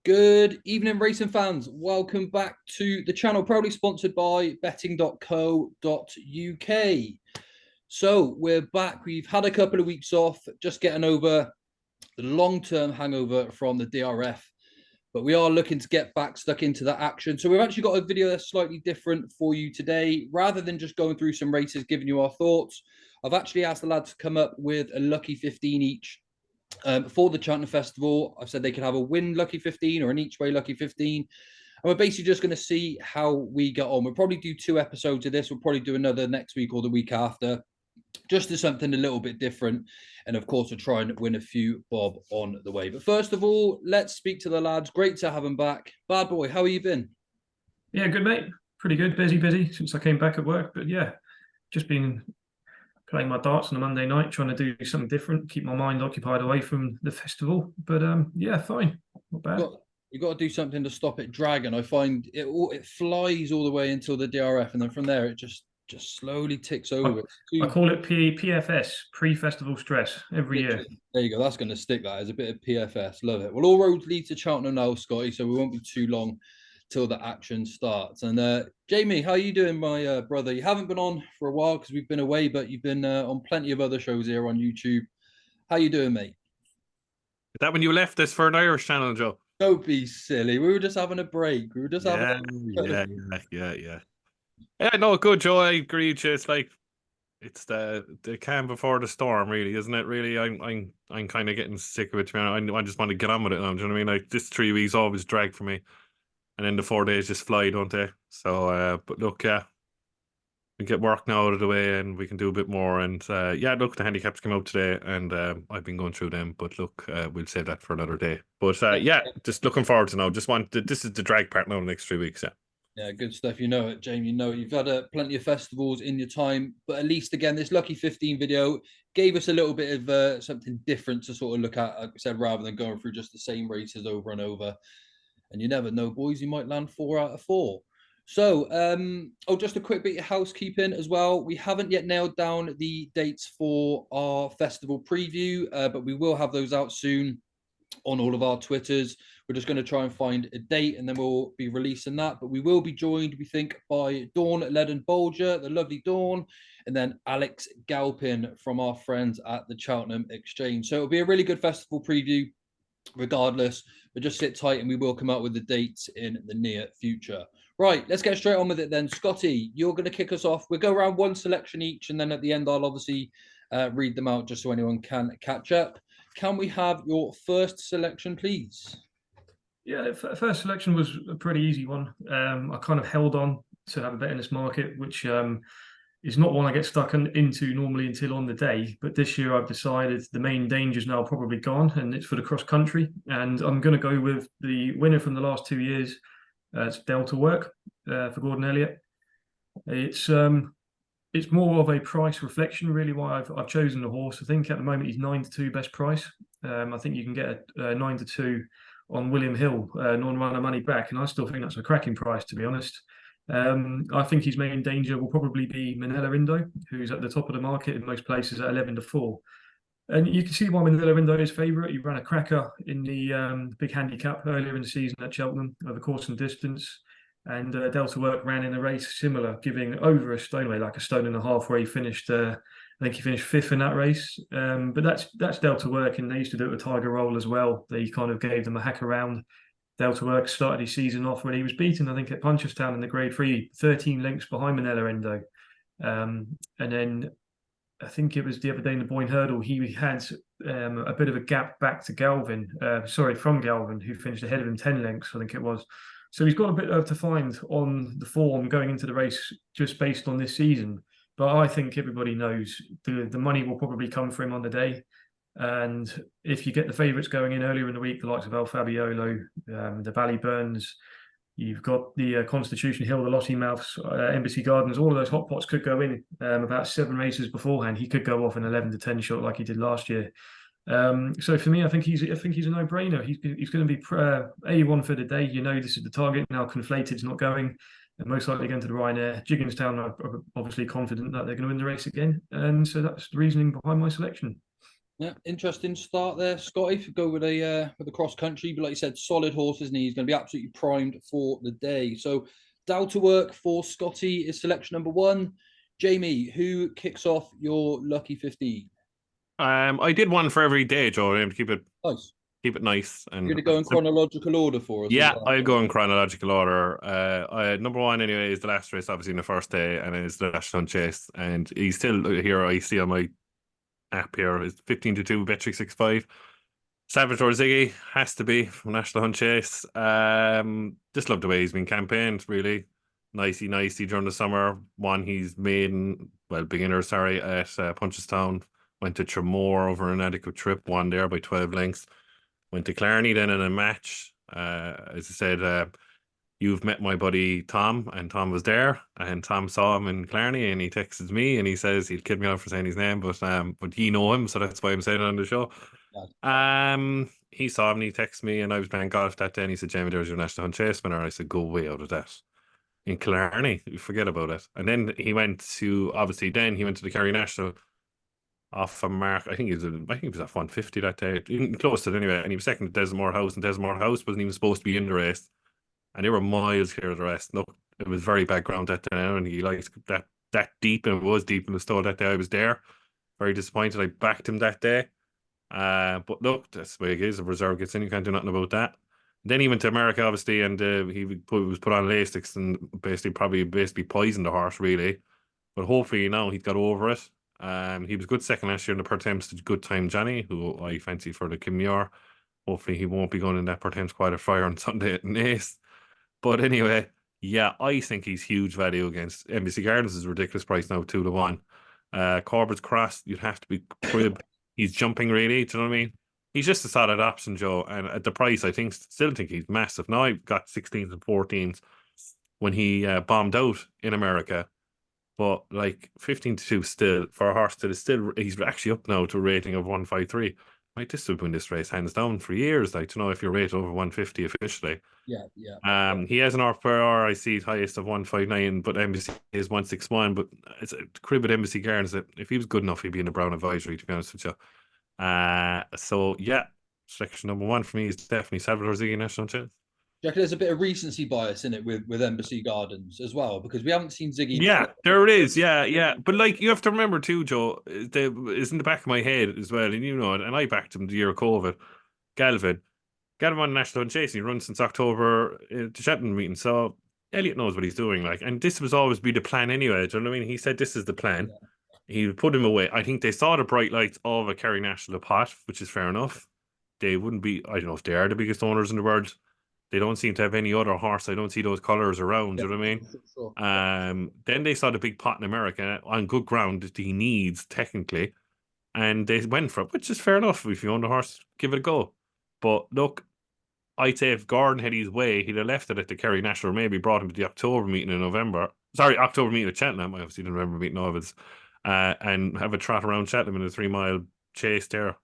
Good evening, racing fans. Welcome back to the channel, proudly sponsored by betting.co.uk. So we're back. We've had a couple of weeks off, just getting over the long-term hangover from the DRF, but we are looking to get back stuck into that action. So we've actually got a video that's slightly different for you today. Rather than just going through some races, giving you our thoughts, I've actually asked the lads to come up with a lucky 15 each. For the Cheltenham Festival, I've said they could have a win lucky 15 or an each way lucky 15. And we're basically just going to see how we get on. We'll probably do 2 episodes of this. We'll probably do another next week or the week after, just as something a little bit different. And of course, we'll try and win a few bob on the way. But first of all, let's speak to the lads. Great to have them back. Bad boy, how have you been? Yeah, good, mate. Pretty good. Busy since I came back at work. But yeah, just been playing my darts on a Monday night, trying to do something different, keep my mind occupied away from the festival. But yeah, fine. Not bad. You've got to do something to stop it dragging. I find it flies all the way until the DRF, and then from there it just slowly ticks over. I call it PFS, pre-festival stress, every year. There you go. That's going to stick. That as a bit of PFS. Love it. Well, all roads lead to Cheltenham now, Scotty. So we won't be too long till the action starts. And Jamie, how are you doing, my brother? You haven't been on for a while because we've been away, but you've been on plenty of other shows here on YouTube. How you doing, mate? Is that when you left this for an Irish channel, Joe? Don't be silly. We were just having a break. We were just having yeah. Yeah, no, good, Joe. I agree with you. It's like it's the calm before the storm, really, isn't it? Really, I'm kind of getting sick of it. Man. I just want to get on with it now. Do you know what I mean? Like this 3 weeks always drag for me, and then the 4 days just fly, don't they? So, but look, yeah, we get work now out of the way, and we can do a bit more. And yeah, look, the handicaps came out today, and I've been going through them. But look, we'll save that for another day. But yeah, just looking forward to now. This is the drag part now. The next 3 weeks, yeah. Yeah, good stuff. You know it, Jamie. You know you've had plenty of festivals in your time, but at least again, this Lucky 15 video gave us a little bit of something different to sort of look at. Like I said, rather than going through just the same races over and over. And you never know, boys. You might land 4 out of 4. So, just a quick bit of housekeeping as well. We haven't yet nailed down the dates for our festival preview, but we will have those out soon on all of our Twitters. We're just going to try and find a date and then we'll be releasing that. But we will be joined, we think, by Dawn Leden-Bolger, the lovely Dawn, and then Alex Galpin from our friends at the Cheltenham Exchange. So it'll be a really good festival preview regardless, but just sit tight and we will come out with the dates in the near future. Right, let's get straight on with it then. Scotty, you're going to kick us off. We'll go around one selection each, and then at the end, I'll obviously read them out just so anyone can catch up. Can we have your first selection, please? Yeah, the first selection was a pretty easy one. I kind of held on to have a bet in this market, which is not one I get stuck into normally until on the day. But this year I've decided the main danger is now probably gone, and it's for the cross country. And I'm going to go with the winner from the last 2 years. It's Delta Work for Gordon Elliott. It's more of a price reflection, really, why I've chosen the horse. I think at the moment he's 9-2 best price. I think you can get a 9-2 on William Hill, non-runner money back, and I still think that's a cracking price, to be honest. I think his main danger will probably be Manila Indo, who's at the top of the market in most places at 11-4. And you can see why Manila Indo is favourite. He ran a cracker in the big handicap earlier in the season at Cheltenham over course and distance. And Delta Work ran in a race similar, giving over a stone away, like a stone and a half, where he finished, I think he finished 5th in that race. But that's Delta Work, and they used to do it with Tiger Roll as well. They kind of gave them a hack around. Delta Work started his season off when he was beaten, I think, at Punchestown in the Grade 3, 13 lengths behind Manila Indo. And then I think it was the other day in the Boyne Hurdle, he had a bit of a gap back to Galvin, from Galvin, who finished ahead of him 10 lengths, I think it was. So he's got a bit to find on the form going into the race just based on this season. But I think everybody knows the money will probably come for him on the day. And if you get the favourites going in earlier in the week, the likes of El Fabiolo, the Ballyburns, you've got the Constitution Hill, the Lottymouths, Embassy Gardens, all of those hot pots could go in about 7 races beforehand. He could go off an 11-10 shot like he did last year. So for me, I think he's a no-brainer. He's going to be A1 for the day. You know, this is the target now. Conflated's not going, and most likely going to the Ryanair. Jigginstown are obviously confident that they're going to win the race again, and so that's the reasoning behind my selection. Yeah, interesting start there, Scotty. If you go with a cross country, but like you said, solid horse, isn't he? He's going to be absolutely primed for the day. So, down to work for Scotty is selection number 1. Jamie, who kicks off your lucky 15? I did one for every day, Joe, to Nice. keep it nice You're and going to go in chronological order for us as yeah, well. I'll go in chronological order. Number one anyway is the last race, obviously in the first day, and it's the National Chase, and he's still here. I see on my app here is 15-2 Bet365. Salvatore Ziggy has to be from National Hunt Chase. Just love the way he's been campaigned, really. Nicey during the summer. He's beginner, sorry, at Punchestown. Went to Tremor over an adequate trip, won there by 12 lengths. Went to Clarny then in a match. As I said, you've met my buddy Tom, and Tom was there, and Tom saw him in Clarny, and he texted me, and he says he'd kid me out for saying his name, but you know him, so that's why I'm saying it on the show. He saw him, and he texted me, and I was playing golf that day, and he said, Jamie, there's your National Hunt Chase winner. I said, go way out of that. In Killarney, forget about it. And then he went to the Kerry National off a mark. I think he was at 150 that day. Close to it anyway. And he was second to Desmore House, and Desmore House wasn't even supposed to be in the race. And they were miles clear of the rest. Look, it was very bad ground that day, and he liked that deep, and it was deep in the stall that day. I was there. Very disappointed. I backed him that day. But look, that's the way it is. A reserve gets in, you can't do nothing about that. Then he went to America, obviously, and was put on Lasix and basically poisoned the horse, really. But hopefully now he's got over it. He was good second last year in the Pertemps to Good Time Johnny, who I fancy for the Kimure. Hopefully he won't be going in that Pertemps qualifier on Sunday at Naas. But anyway, yeah, I think he's huge value against Embassy Gardens is a ridiculous price now, 2-1. Corbett's Cross, you'd have to be crib. He's jumping really, do you know what I mean? He's just a solid option, Joe. And at the price, I still think he's massive. Now I've got 16s and 14s when he bombed out in America. But like 15-2 still, for a horse that is still, he's actually up now to a rating of 153. Like this would win this race hands down for years. Like to know if you're rated over 150 officially. Yeah. He has an RPR, I see, highest of 159, but Embassy is 161. But it's a crib at Embassy Gardens that if he was good enough, he'd be in the Brown Advisory, to be honest with you. So yeah, selection number 1 for me is definitely Salvatore Ziggy National Chase. Do you reckon there's a bit of recency bias in it with Embassy Gardens as well? Because we haven't seen Ziggy. Yeah, there it is. Yeah. But like you have to remember too, Joe, is in the back of my head as well, and you know it, and I backed him the year of COVID. Galvin won National Chase, and he runs since October to Cheltenham meeting. So Elliot knows what he's doing, like, and this was always be the plan anyway. Do you know what I mean? He said this is the plan. Yeah. He would put him away. I think they saw the bright lights of a Kerry National pot, which is fair enough. They wouldn't be, I don't know if they are the biggest owners in the world. They don't seem to have any other horse. I don't see those colours around. Yeah, Do you know what I mean? sure. Then they saw the big pot in America on good ground that he needs technically, and they went for it, which is fair enough. If you own the horse, give it a go. But look, I'd say if Gordon had his way, he'd have left it at the Kerry National, or maybe brought him to the October meeting in November. Sorry, October meeting at Cheltenham. I obviously didn't remember meeting Ovens. And have a trot around Cheltenham in a 3-mile chase there.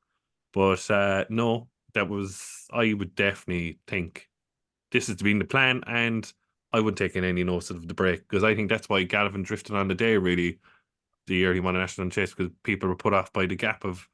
But no, I would definitely think this has been the plan, and I wouldn't take in any notice of the break, because I think that's why Galvin drifted on the day, really, the year he won a National Chase, because people were put off by the gap of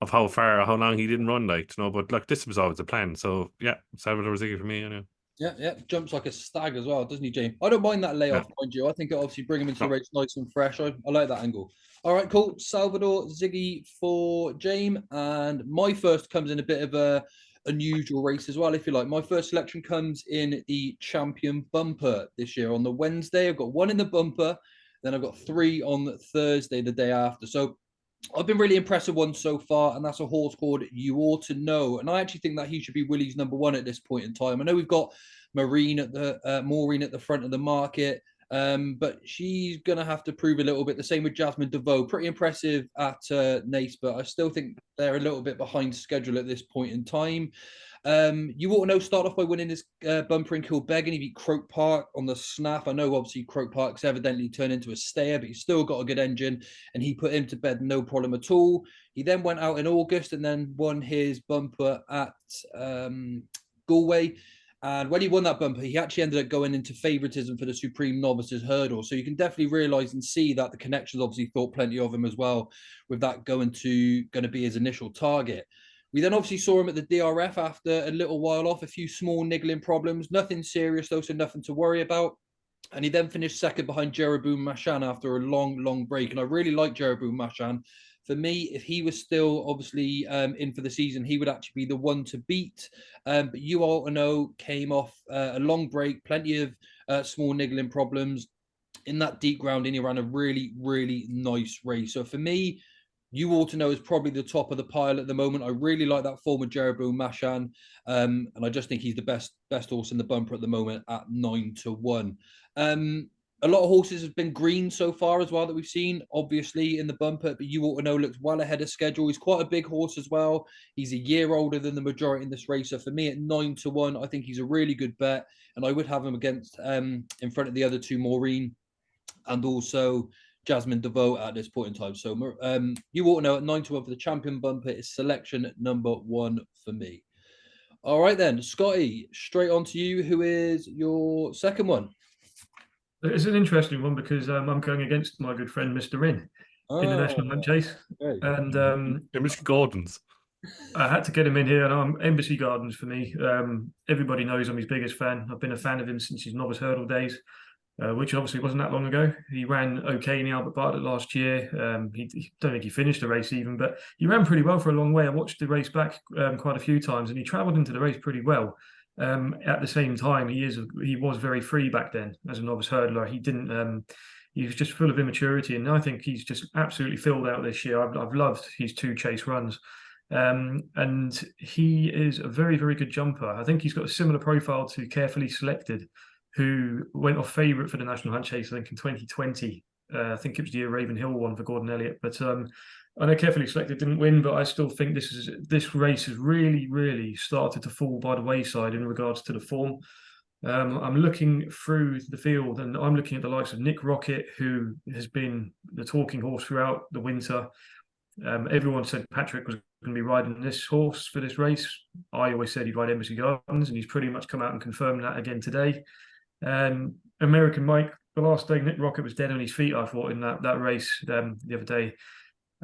how long he didn't run, like, you know. But like, this was always the plan. So yeah, Salvatore Ziggy for me, anyway. Yeah. Jumps like a stag as well, doesn't he, James? I don't mind that layoff, mind you. I think it obviously bring him into the race nice and fresh. I like that angle. All right, cool. Salvatore Ziggy for James. And my first comes in a bit of a unusual race as well, if you like. My first selection comes in the Champion Bumper this year on the Wednesday. I've got 1 in the bumper, then I've got 3 on Thursday, the day after. So I've been really impressed with one so far, and that's a horse called You Ought to Know. And I actually think that he should be Willie's number 1 at this point in time. I know we've got Maureen at the front of the market, but she's going to have to prove a little bit. The same with Jasmine DeVoe. Pretty impressive at Naas, but I still think they're a little bit behind schedule at this point in time. You ought to know, start off by winning this bumper in Kilbeggan. He beat Croke Park on the snap. I know obviously Croke Park's evidently turned into a stayer, but he's still got a good engine, and he put him to bed no problem at all. He then went out in August and then won his bumper at Galway. And when he won that bumper, he actually ended up going into favouritism for the Supreme Novices Hurdle. So you can definitely realise and see that the connections obviously thought plenty of him as well, with that going to be his initial target. We then obviously saw him at the DRF after a little while off, a few small niggling problems, nothing serious though, so nothing to worry about. And he then finished second behind Jeroboam Machan after a long break. And I really like Jeroboam Machan. For me, if he was still obviously in for the season, he would actually be the one to beat. But you all know came off a long break, plenty of small niggling problems in that deep ground, and he ran a really nice race. So for me, you all to know is probably the top of the pile at the moment. I really like that form of Jeroboam Machan, and I just think he's the best horse in the bumper at the moment at 9-1. A lot of horses have been green so far as well that we've seen, obviously, in the bumper, but you ought to know looks well ahead of schedule. He's quite a big horse as well. He's a year older than the majority in this race. So for me at 9-1, I think he's a really good bet. And I would have him against in front of the other two, Maureen and also Jasmine DeVoe at this point in time. So you ought to know at 9-1 for the champion bumper is selection number 1 for me. All right then, Scotty, straight on to you. Who is your second one? It's an interesting one because I'm going against my good friend Mr. Wrenn in the National Hunt Chase. Okay. And Embassy Gardens. I had to get him in here, and I'm Embassy Gardens for me. Everybody knows I'm his biggest fan. I've been a fan of him since his novice hurdle days, which obviously wasn't that long ago. He ran okay in the Albert Bartlett last year. He don't think he finished the race even, but he ran pretty well for a long way. I watched the race back quite a few times, and he travelled into the race pretty well. At the same time, he was very free back then as a novice hurdler. He was just full of immaturity, and I think he's just absolutely filled out this year. I've loved his 2 chase runs. And he is a very good jumper. I think he's got a similar profile to Carefully Selected, who went off favourite for the National Hunt Chase, I think, in 2020. I think it was the year Raven Hill won for Gordon Elliott. But I know Carefully Selected didn't win, but I still think this race has really started to fall by the wayside in regards to the form. I'm looking through the field, and I'm looking at the likes of Nick Rocket, who has been the talking horse throughout the winter. Everyone said Patrick was going to be riding this horse for this race. I always said he'd ride Embassy Gardens, and he's pretty much come out and confirmed that again today. American Mike, the last day Nick Rocket was dead on his feet, I thought, in that race the other day.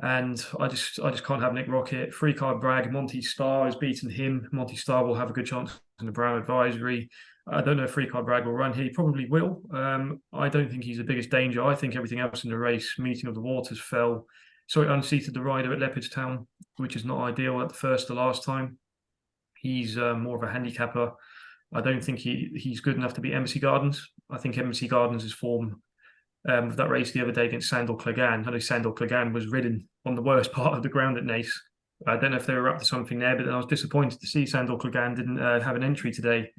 And I just can't have Nick Rocket. Free Card Bragg, Monty Starr has beaten him. Monty Starr will have a good chance in the Brown Advisory. I don't know if Free Card Bragg will run. He probably will. I don't think he's the biggest danger. I think everything else in the race, Meeting of the Waters fell. So it unseated the rider at Leopardstown, which is not ideal at the first to last time. He's more of a handicapper. I don't think he's good enough to beat Embassy Gardens. I think Embassy Gardens' form of that race the other day against Sandal Clegane. I know Sandal Clegane was ridden on the worst part of the ground at Naas. I don't know if they were up to something there, but I was disappointed to see Sandal Clegane didn't have an entry today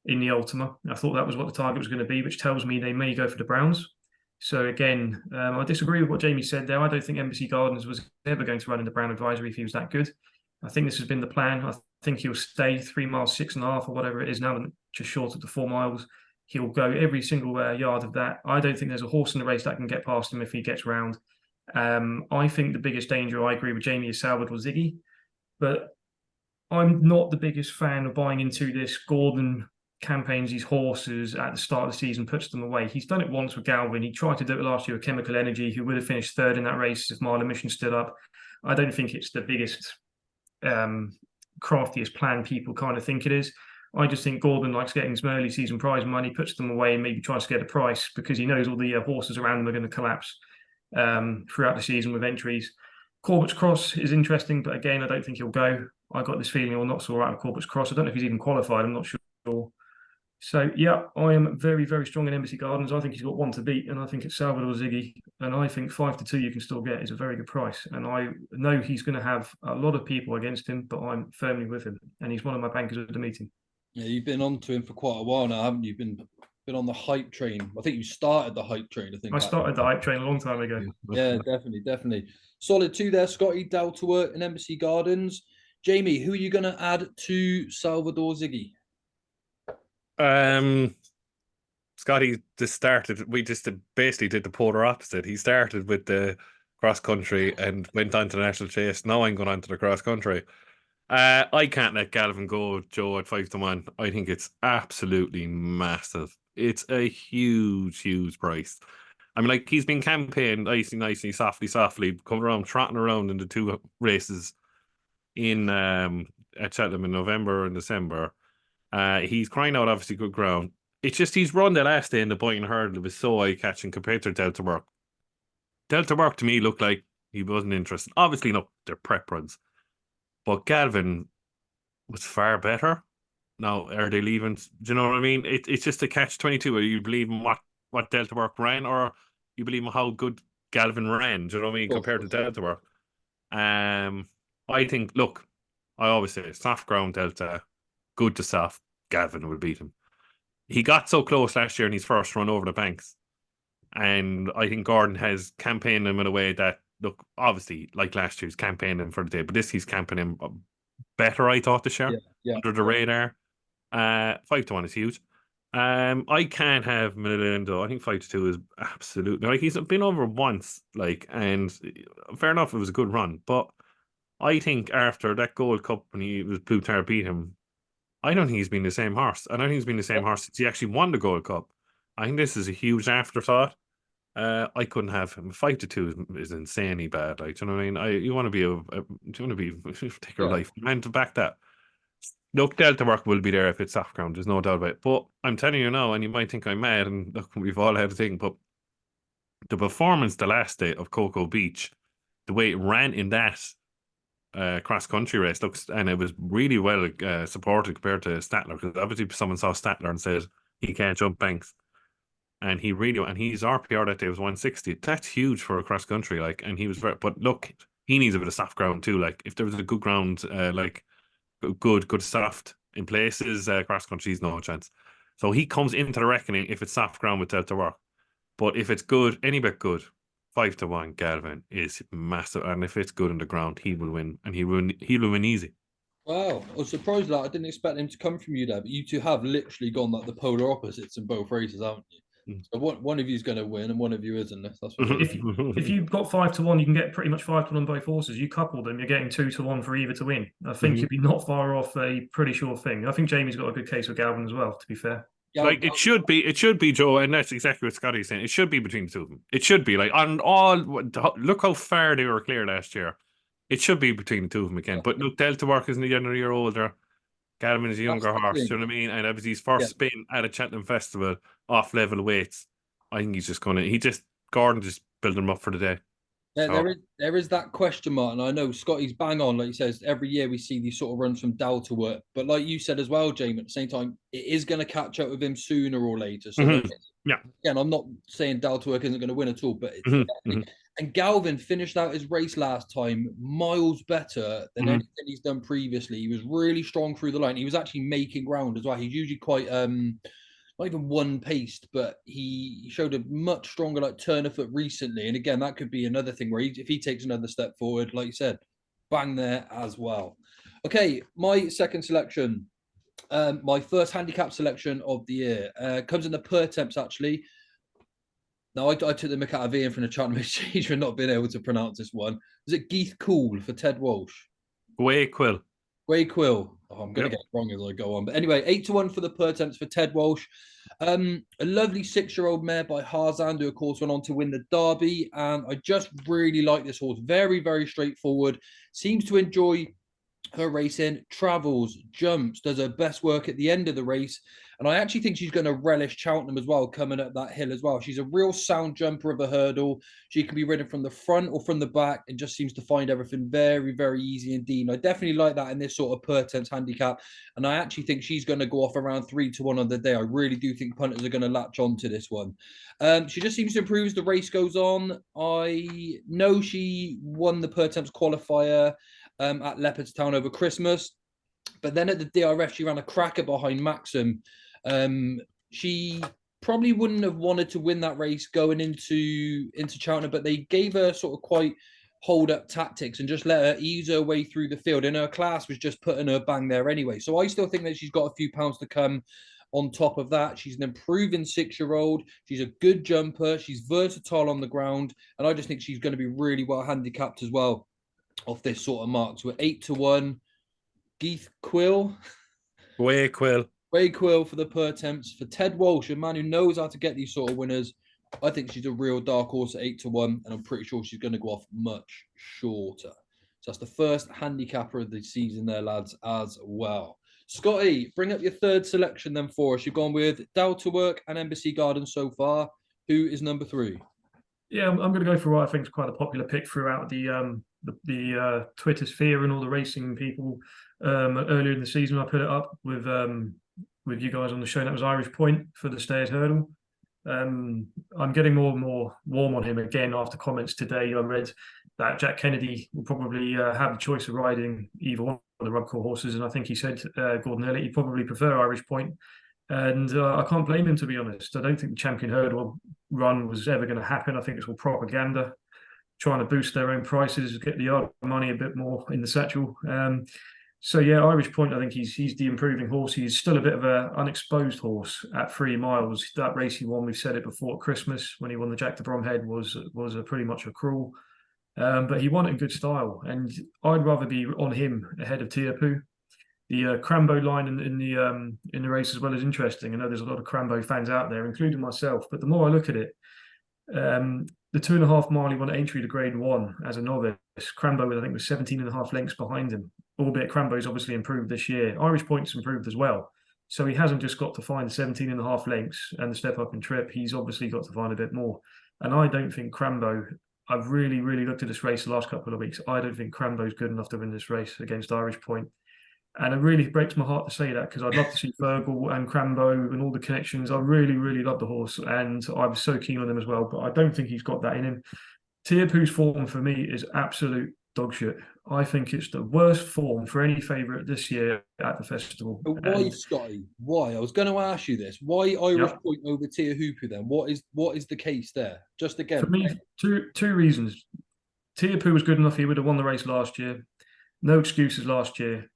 in the Ultima. I thought that was what the target was going to be, which tells me they may go for the Browns. So again, I disagree with what Jamie said there. I don't think Embassy Gardens was ever going to run in the Brown Advisory if he was that good. I think this has been the plan. I think he'll stay 3 miles, 6.5 or whatever it is now, just short of the 4 miles. He'll go every single yard of that. I don't think there's a horse in the race that can get past him if he gets round. I think the biggest danger, I agree with Jamie, is Salvador Ziggy. But I'm not the biggest fan of buying into this. Gordon campaigns these horses at the start of the season, puts them away. He's done it once with Galvin. He tried to do it last year with Chemical Energy, who would have finished 3rd in that race if Marlon Mission stood up. I don't think it's the biggest, craftiest plan people kind of think it is. I just think Gordon likes getting some early season prize money, puts them away, and maybe tries to get a price because he knows all the horses around him are going to collapse throughout the season with entries. Corbett's Cross is interesting, but again, I don't think he'll go. I got this feeling he'll not sort out with Corbett's Cross. I don't know if he's even qualified. I'm not sure. So, yeah, I am very strong in Embassy Gardens. I think he's got 1 to beat, and I think it's Salvador Ziggy. And I think 5-2 you can still get is a very good price. And I know he's going to have a lot of people against him, but I'm firmly with him. And he's one of my bankers at the meeting. Yeah, you've been on to him for quite a while now, haven't you? Been on the hype train. I think you started the hype train. I started the hype train a long time ago. Yeah, definitely. Solid 2 there, Scotty, Delta and Embassy Gardens. Jamie, who are you going to add to Salvador Ziggy? Scotty just started. We just basically did the polar opposite. He started with the cross country and went on to the national chase. Now I'm going on to the cross country. I can't let Galvin go, Joe, at 5-1. I think it's absolutely massive. It's a huge, huge price. I mean, like, he's been campaigned nicely, softly, coming around, trotting around in the two races in at Cheltenham in November and December. He's crying out, obviously, good ground. It's just he's run the last day in the Boynton Hurdle. It was so eye-catching compared to Delta Work. Delta Work, to me, looked like he wasn't interested. Obviously, no, they're prep runs. But Galvin was far better. Now, are they leaving? Do you know what I mean? It's just a catch-22. Are you believe in what Delta Work ran, or you believe in how good Galvin ran? Do you know what I mean? Compared to Delta Work. I think, look, I always say soft ground Delta, good to soft, Galvin will beat him. He got so close last year in his first run over the banks. And I think Gordon has campaigned him in a way that, look, obviously, like last year, he's campaigned him for the day, but this he's campaigning him better, I thought, this year, under the radar. 5-1 is huge. I can't have Milindo. I think 5-2 is absolutely, like, he's been over once, like, and fair enough, it was a good run, but I think after that Gold Cup when he was Plutar beat him, I don't think he's been the same horse. I don't think he's been the same horse since he actually won the Gold Cup. I think this is a huge afterthought. I couldn't have him. 5-2 is insanely bad. Like, do you know what I mean? You want to be take your life and to back that. Look, Delta Work will be there if it's soft ground. There's no doubt about it. But I'm telling you now, and you might think I'm mad, and look, we've all had a thing, but the performance the last day of Cocoa Beach, the way it ran in that cross country race, looks, and it was really well supported compared to Statler, because obviously someone saw Statler and said he can't jump banks. And he really, and his RPR that day was 160. That's huge for a cross country, like. And he was very, but look, he needs a bit of soft ground too. Like, if there was a good ground, like good soft in places, cross country, he's no chance. So he comes into the reckoning if it's soft ground with Delta Work. But if it's good, any bit good, 5-1, Galvin is massive. And if it's good on the ground, he will win, and he will win easy. Wow, I was surprised that I didn't expect him to come from you there, but you two have literally gone like the polar opposites in both races, haven't you? So one of you is going to win and one of you isn't. That's what if you've got 5-1, you can get pretty much 5-1 on both horses. You couple them, you're getting 2-1 for either to win. I think you'd be not far off a pretty sure thing. I think Jamie's got a good case with Galvin as well, to be fair. Like, it should be, Joe, and that's exactly what Scotty's saying. It should be between the two of them. It should be, like, on all, look how far they were clear last year. It should be between the two of them again. But look, Delta Work is another year older. Galvin is a younger horse, you know what I mean? And that was his first spin at a Cheltenham Festival off level weights. I think he's just Gordon just building him up for the day. There is that question mark, and I know Scotty's bang on. Like he says, every year we see these sort of runs from Delta Work, but like you said as well, Jamie, at the same time, it is going to catch up with him sooner or later. So again, I'm not saying Delta Work isn't going to win at all, but and Galvin finished out his race last time miles better than anything he's done previously. He was really strong through the line. He was actually making ground as well. He's usually quite not even one paced, but he showed a much stronger like turn of foot recently. And again, that could be another thing where if he takes another step forward, like you said, bang there as well. Okay, my second selection, my first handicap selection of the year, comes in the per temps actually. Now, I took the mick out of Ian from the Cheltenham Exchange for not being able to pronounce this one. Was it Geith Cool for Ted Walsh? Way Quill. Way Quill. Oh, I'm going to get it wrong as I go on. But anyway, 8-1 for the per temps for Ted Walsh. A lovely 6-year-old mare by Harzand, who of course went on to win the Derby. And I just really like this horse. Very, very straightforward. Seems to enjoy her racing, travels, jumps, does her best work at the end of the race. And I actually think she's going to relish Cheltenham as well, coming up that hill as well. She's a real sound jumper of a hurdle. She can be ridden from the front or from the back and just seems to find everything very, very easy indeed. And I definitely like that in this sort of per temps handicap. And I actually think she's going to go off around 3-1 on the day. I really do think punters are going to latch on to this one. She just seems to improve as the race goes on. I know she won the per temps qualifier at Leopardstown over Christmas. But then at the DRF, she ran a cracker behind Maxim. She probably wouldn't have wanted to win that race going into Cheltenham, but they gave her sort of quite hold-up tactics and just let her ease her way through the field. And her class was just putting her bang there anyway. So I still think that she's got a few pounds to come on top of that. She's an improving 6-year-old. She's a good jumper. She's versatile on the ground. And I just think she's going to be really well handicapped as well off this sort of mark. So we're 8-1. Geith Quill. Way Quill. Way Quill for the per attempts. For Ted Walsh, a man who knows how to get these sort of winners. I think she's a real dark horse at 8-1, and I'm pretty sure she's going to go off much shorter. So that's the first handicapper of the season there, lads, as well. Scotty, bring up your third selection then for us. You've gone with Dow to Work and Embassy Gardens so far. Who is number 3? Yeah, I'm going to go for what I think is quite a popular pick throughout the Twitter sphere and all the racing people. Earlier in the season, I put it up with you guys on the show. And that was Irish Point for the Stayers Hurdle. I'm getting more and more warm on him again after comments today. I read that Jack Kennedy will probably have the choice of riding either one of the Rubco horses, and I think he said Gordon Elliott he'd probably prefer Irish Point. And I can't blame him, to be honest. I don't think the Champion Hurdle run was ever going to happen. I think it's all propaganda, trying to boost their own prices, get the money a bit more in the satchel. So yeah, Irish Point, I think he's the improving horse. He's still a bit of an unexposed horse at 3 miles. That race he won, we've said it before, at Christmas when he won the Jack de Bromhead was pretty much a cruel. But he won it in good style, and I'd rather be on him ahead of Tiapu. The Crambo line in the race as well is interesting. I know there's a lot of Crambo fans out there, including myself. But the more I look at it, the 2.5 mile he won at Aintree to Grade 1 as a novice. Crambo, I think, was 17.5 lengths behind him. Albeit Crambo's obviously improved this year. Irish Point's improved as well. So he hasn't just got to find 17.5 lengths and the step up in trip. He's obviously got to find a bit more. And I don't think Crambo, I've really, really looked at this race the last couple of weeks. I don't think Crambo's good enough to win this race against Irish Point. And it really breaks my heart to say that, because I'd love to see Fergal and Crambo and all the connections. I really, really love the horse, and I was so keen on him as well, but I don't think he's got that in him. Tiapu's form for me is absolute dog shit. I think it's the worst form for any favourite this year at the festival. But why, Scotty? Why? I was going to ask you this. Why Irish Point over Tiahupu then? What is the case there? Just again. For me, two reasons. Tiapu was good enough. He would have won the race last year. No excuses last year.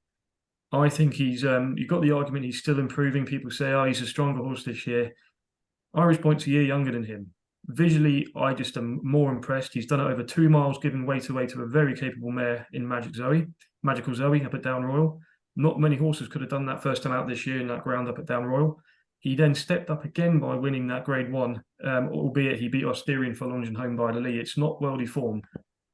I think he's, you've got the argument he's still improving. People say, oh, he's a stronger horse this year. Irish Point's a year younger than him. Visually, I just am more impressed. He's done it over 2 miles, giving weight away to a very capable mare in Magical Zoe up at Down Royal. Not many horses could have done that first time out this year in that ground up at Down Royal. He then stepped up again by winning that Grade 1, albeit he beat Austerian for Longe and Home by the Lee. It's not worldy form,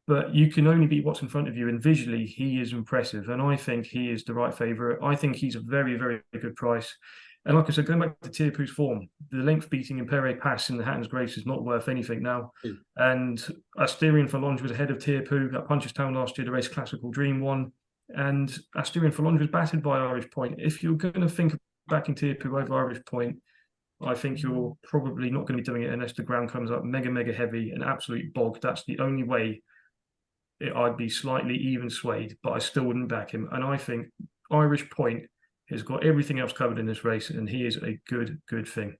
but you can only beat what's in front of you, and visually he is impressive, and I think he is the right favourite. I think he's a very, very good price. And like I said, going back to Tiapu's form, the length beating in Perret Pass in the Hatton's Grace is not worth anything now. And Asterion for Longe was ahead of Tiapu at Punchestown last year, the race Classical Dream won. And Asterion for Longe was battered by Irish Point. If you're going to think of backing Tiapu over Irish Point, I think you're probably not going to be doing it unless the ground comes up mega heavy, an absolute bog. That's the only way I'd be slightly even swayed, but I still wouldn't back him. And I think Irish Point has got everything else covered in this race, and he is a good thing.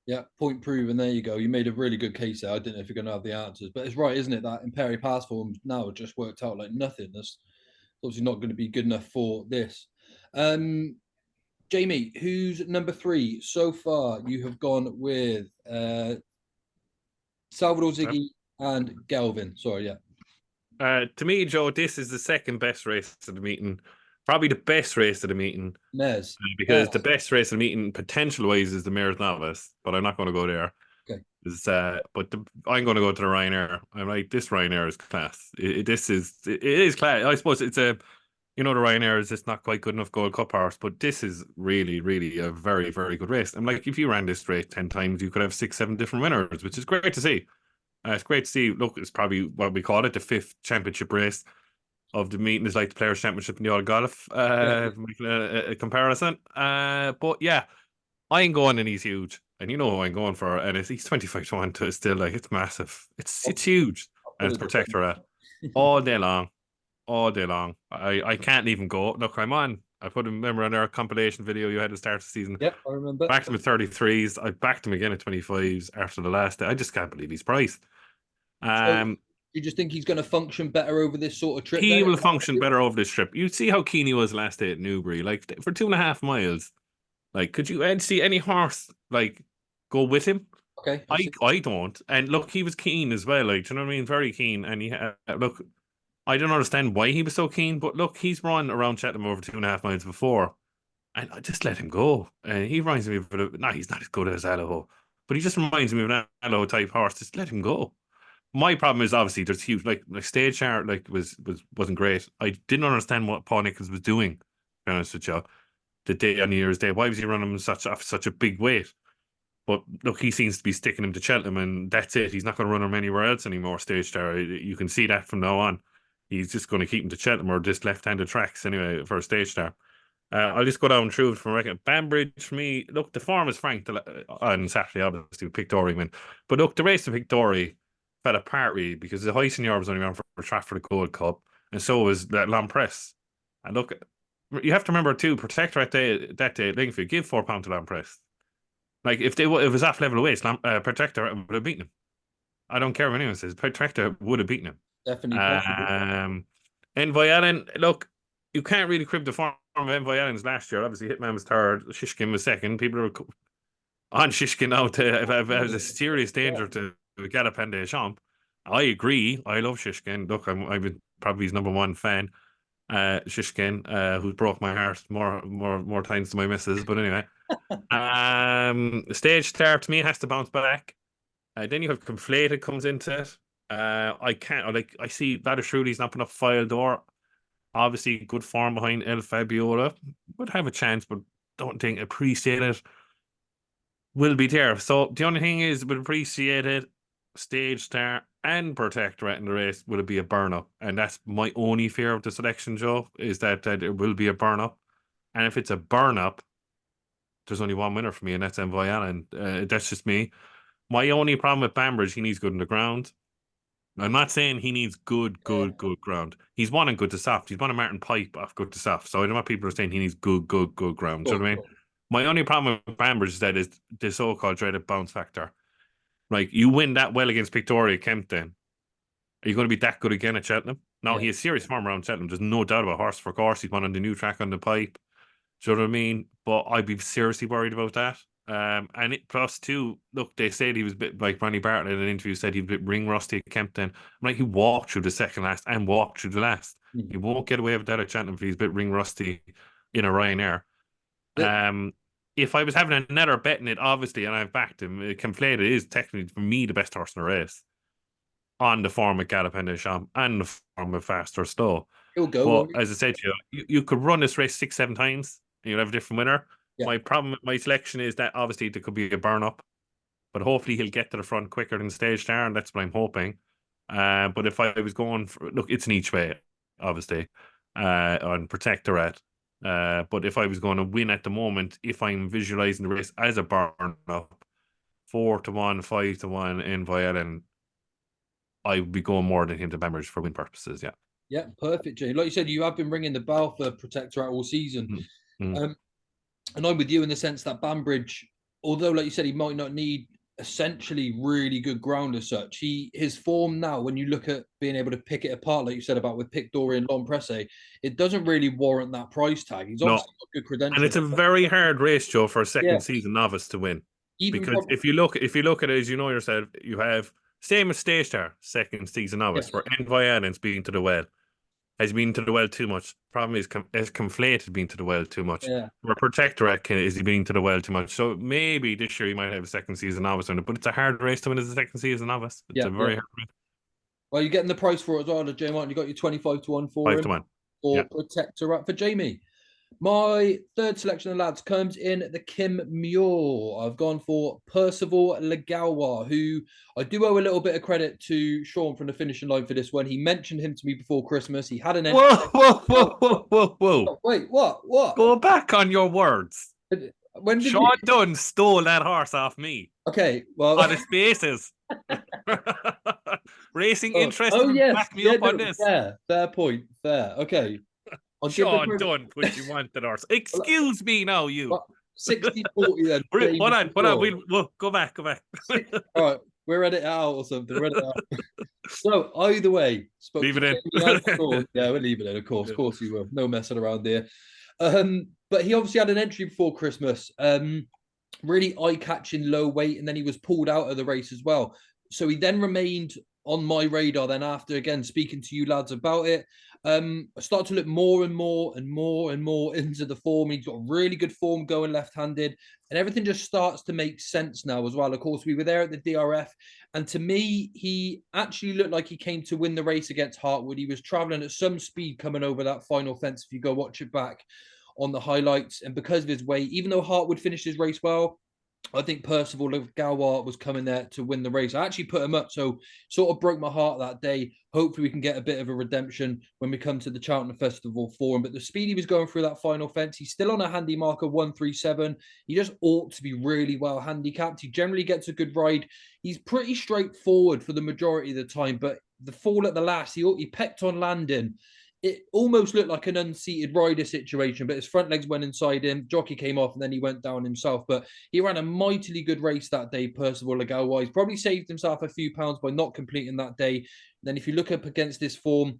Yeah, point proven. There you go. You made a really good case there. I didn't know if you're going to have the answers, but it's right, isn't it? That Imperi Pass form now just worked out like nothing. That's obviously not going to be good enough for this. Jamie, who's number 3 so far? You have gone with Salvador Ziggy and Galvin. Sorry, yeah. To me, Joe, this is the second best race of the meeting. Probably the best race of the meeting. Nez. Because the best race of the meeting, potential-wise, is the Mayor's Novice, but I'm not going to go there. Okay. I'm going to go to the Ryanair. I'm like, this Ryanair is class. It is class. I suppose it's the Ryanair is just not quite good enough Gold Cup horse, but this is really, really a very, very good race. I'm like, if you ran this race 10 times, you could have 6-7 different winners, which is great to see. It's great to see. Look, it's probably what we call it, the 5th championship race of the meeting. Is like the Players' Championship in the All Golf. Making a comparison. But yeah, I'm going, and he's huge, and you know who I'm going for, and he's 25-1 to still, like, it's massive. It's huge, and it's Protectorate all day long. I can't leave him go. Look, I'm on. I put him, remember, on our compilation video you had to start the season. Yep, I remember. Backed him at 33s. I backed him again at 25s after the last day. I just can't believe he's priced. You just think he's going to function better over this sort of trip? He will function better over this trip. You see how keen he was last day at Newbury. Like, for 2.5 miles, like, could you see any horse like go with him? Okay, I don't. And look, he was keen as well. Like, do you know what I mean? Very keen. And he look, I don't understand why he was so keen, but look, he's run around Cheltenham over 2.5 miles before, and I just let him go. And he reminds me of he's not as good as Alaho, but he just reminds me of an Alaho type horse. Just let him go. My problem is obviously there's huge like stage chart wasn't great. I didn't understand what Paul Nichols was doing, to be honest with you. The day on New Year's Day, why was he running him such a big weight? But look, he seems to be sticking him to Cheltenham, and that's it. He's not going to run him anywhere else anymore. Stage star, you can see that from now on. He's just going to keep him to Cheltenham or just left-handed tracks anyway for a stage star. I'll just go down through it from reckon. Banbridge for me. Look, the form is frank on Saturday, obviously with Pictory win, but look, the race of Pictory fell apart really because the high senior was only around for Trafford Gold Cup, and so was that Lampress. And look, you have to remember too, Protector that day at Lingfield give £4 to Lampress. Like if it was off level of weight, Protector would have beaten him. I don't care what anyone says. Protector would have beaten him. Definitely possible. Envoy Allen, look, you can't really crib the form of Envoy Allen's last year. Obviously, Hitman was third, Shishkin was second. People are on Shishkin now to if a serious danger to Galopin des Champs. I agree. I love Shishkin. Look, I've been probably his number one fan. Shishkin, who broke my heart more times than my missus. But anyway, the stage start to me has to bounce back. Then you have Conflated comes into it. I see Ladder not put up File Door. Obviously, good form behind El Fabiola. Would have a chance, but don't think Appreciated will be there. So the only thing is, with Appreciated, Stage Star, and Protectorate in the race, will it be a burn up? And that's my only fear of the selection, Joe, is that it will be a burn up. And if it's a burn up, there's only one winner for me, and that's Envoy Allen. That's just me. My only problem with Banbridge, he needs good on the ground. I'm not saying he needs good ground. He's won on good to soft. He's won a Martin Pipe off good to soft. So I don't know what people are saying he needs good ground. Do you know what I mean? My only problem with Banbridge is that is the so-called dreaded bounce factor. Like, you win that well against Victoria Kempton. Are you going to be that good again at Cheltenham? No, he has serious form around Cheltenham. There's no doubt about horse for course. He's won on the new track on the Pipe. Do you know what I mean? But I'd be seriously worried about that. And it plus too, look, they said he was a bit like Ronnie Bartlett in an interview said he was a bit ring rusty at Kempton. I'm like, he walked through the second last and walked through the last. He won't get away with that at Cheltenham if he's a bit ring rusty in a Ryanair. If I was having another bet in it, obviously, and I've backed him, Conflated is technically for me the best horse in the race on the form of Galopin des Champs and the form of Fast or Slow. He'll go. But as I said to you could run this race 6-7 times and you'll have a different winner. Yeah. My problem with my selection is that obviously there could be a burn up, but hopefully he'll get to the front quicker than Stage Star, and that's what I'm hoping. But if I was going for, look, it's an each way, obviously, on Protectorate. But if I was going to win at the moment, if I'm visualizing the race as a burn up, 4-1, 5-1 in Violin, I would be going more than him to Banbridge for win purposes. Yeah. Yeah, perfect, Jay. Like you said, you have been ringing the bell for Protectorate all season. And I'm with you in the sense that Banbridge, although, like you said, he might not need essentially really good ground as such, his form now, when you look at being able to pick it apart, like you said about with Pictory and Lon Presse, it doesn't really warrant that price tag. He's obviously got good credentials. And it's a very hard race, Joe, for a second season novice to win. Because if you look at it, as you know yourself, you have same as Stage Star, second season novice, where Envoy Allen's being to the well. Has been to the well too much. Problem is, Conflated being to the well too much. Yeah. Where Protectorate is he being to the well too much. So maybe this year he might have a second season novice on it, but it's a hard race to win as a second season novice. It's a very hard race. Well, you're getting the price for it as well, Jay Martin. You got your 25-1 for 5-1 or Protectorate for Jamie. My third selection of lads comes in the Kim Muir. I've gone for Percival Legalwa, who I do owe a little bit of credit to Sean from the finishing line for this one. He mentioned him to me before Christmas. He had an entry. Whoa. Oh, wait, what? Go back on your words. When did Sean Dunn stole that horse off me. Okay, well, on his basis. Racing interest. Back me up on this. Fair point. Fair. Okay. Sean Dunn put you want that horse. Excuse me now, you. 60-40 then. Hold on. We'll go back. All right. We'll edit it out or something. So, either way. Leave it in. Yeah, we'll leave it in, of course. Of course we will. No messing around there. But he obviously had an entry before Christmas. Really eye-catching low weight, and then he was pulled out of the race as well. So he then remained on my radar then after, again, speaking to you lads about it. I start to look more and more into the form. He's got really good form going left-handed, and everything just starts to make sense now as well. Of course, we were there at the DRF, and to me, he actually looked like he came to win the race against Hartwood. He was traveling at some speed coming over that final fence, if you go watch it back on the highlights. And because of his weight, even though Hartwood finished his race well, I think Percival Galwar was coming there to win the race. I actually put him up, so sort of broke my heart that day. Hopefully, we can get a bit of a redemption when we come to the Cheltenham Festival Forum. But the speed he was going through that final fence, he's still on a handy marker 137. He just ought to be really well handicapped. He generally gets a good ride. He's pretty straightforward for the majority of the time, but the fall at the last, he pecked on landing. It almost looked like an unseated rider situation, but his front legs went inside him. Jockey came off, and then he went down himself. But he ran a mightily good race that day, Percival Legalwise. He's probably saved himself a few pounds by not completing that day. Then if you look up against this form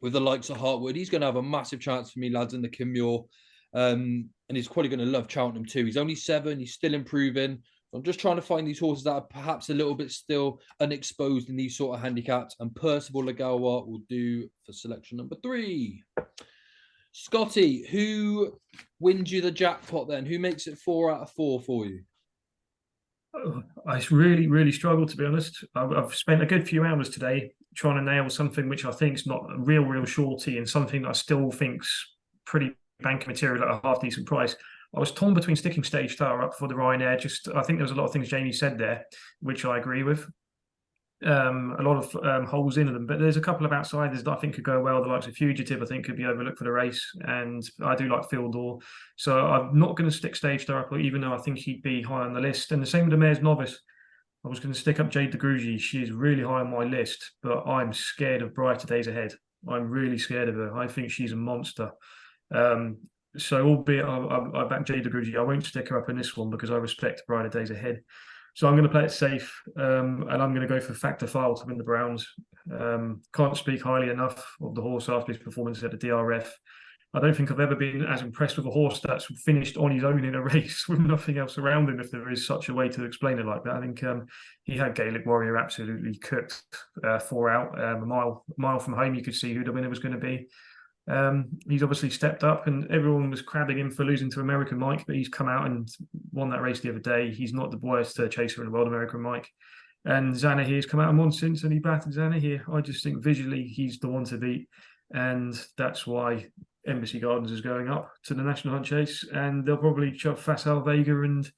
with the likes of Hartwood, he's going to have a massive chance for me, lads, in the Kimure. And he's probably going to love Cheltenham too. He's only 7. He's still improving. I'm just trying to find these horses that are perhaps a little bit still unexposed in these sort of handicaps. And Percival Legalwa will do for selection number 3. Scotty, who wins you the jackpot then? Who makes it 4 out of 4 for you? I really struggled, to be honest. I've spent a good few hours today trying to nail something which I think is not a real shorty, and something that I still think's pretty bank material at a half decent price. I was torn between sticking Stage Star up for the Ryanair. I think there was a lot of things Jamie said there, which I agree with. A lot of holes in them, but there's a couple of outsiders that I think could go well. The likes of Fugitive, I think, could be overlooked for the race, and I do like Fildor. So I'm not going to stick Stage Star up, even though I think he'd be high on the list. And the same with the Mayor's Novice. I was going to stick up Jade de Grugy. She's really high on my list, but I'm scared of Brighter Days Ahead. I'm really scared of her. I think she's a monster. So albeit I back Jade de Grugy, I won't stick her up in this one because I respect Brighter Days Ahead. So I'm going to play it safe, and I'm going to go for Factor File to win the Browns. Can't speak highly enough of the horse after his performance at the DRF. I don't think I've ever been as impressed with a horse that's finished on his own in a race with nothing else around him, if there is such a way to explain it like that. I think he had Gaelic Warrior absolutely cooked 4 out. A mile from home, you could see who the winner was going to be. He's obviously stepped up, and everyone was crabbing him for losing to American Mike, but he's come out and won that race the other day. He's not the worst chaser in the world, American Mike. And Zanahir's come out and won since, and he battered Zanahir. I just think visually he's the one to beat, and that's why Embassy Gardens is going up to the National Hunt Chase, and they'll probably shove Facile Vega and